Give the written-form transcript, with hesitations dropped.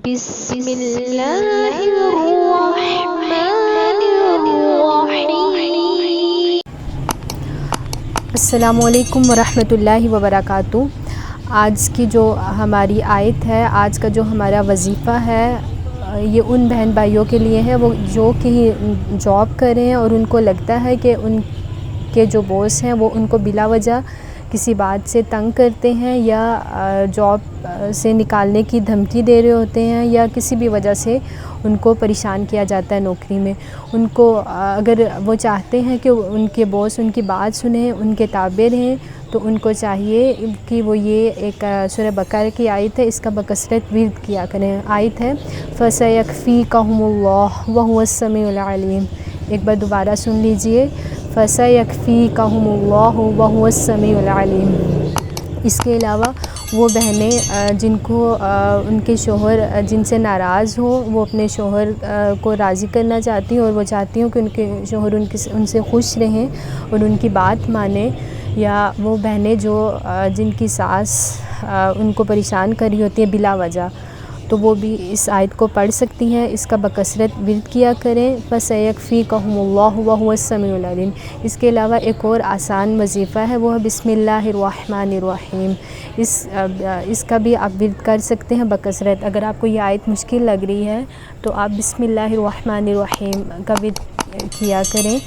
بسم اللہ الرحمن الرحیم۔ السلام علیکم ورحمۃ اللہ وبرکاتہ۔ آج کی جو ہماری آیت ہے، آج کا جو ہمارا وظیفہ ہے، یہ ان بہن بھائیوں کے لیے ہے وہ جو کہیں جاب کر رہے ہیں اور ان کو لگتا ہے کہ ان کے جو باس ہیں وہ ان کو بلا وجہ کسی بات سے تنگ کرتے ہیں یا جاب سے نکالنے کی دھمکی دے رہے ہوتے ہیں یا کسی بھی وجہ سے ان کو پریشان کیا جاتا ہے نوکری میں۔ ان کو اگر وہ چاہتے ہیں کہ ان کے باس ان کی بات سنیں، ان کے تابع رہیں، تو ان کو چاہیے کہ وہ یہ ایک سورہ بقرہ کی آیت ہے، اس کا بکثرت ورد کیا کریں۔ آیت ہے فَسَيَكْفِيكَهُمُ اللَّهُ وَهُوَ السَّمِيعُ الْعَلِيمُ۔ ایک بار دوبارہ سن لیجئے، فَسَيَكْفِيكَهُمُ اللَّهُ وَهُوَ السَّمِيعُ الْعَلِيمُ۔ اس کے علاوہ وہ بہنیں جن کو ان کے شوہر جن سے ناراض ہوں، وہ اپنے شوہر کو راضی کرنا چاہتی ہیں اور وہ چاہتی ہوں کہ ان کے شوہر ان سے خوش رہیں اور ان کی بات مانیں، یا وہ بہنیں جو جن کی ساس ان کو پریشان کر رہی ہوتی ہیں بلا وجہ، تو وہ بھی اس آیت کو پڑھ سکتی ہیں، اس کا بکثرت ورد کیا کریں۔ فَسَيَكْفِيكَهُمُ اللَّهُ وَهُوَ السَّمِيعُ الْعَلِيمُ۔ اس کے علاوہ ایک اور آسان وظیفہ ہے، وہ ہے بسم اللہ الرحمن الرحیم۔ اس کا بھی آپ ورد کر سکتے ہیں بکثرت۔ اگر آپ کو یہ آیت مشکل لگ رہی ہے تو آپ بسم اللہ الرحمن الرحیم کا ورد کیا کریں۔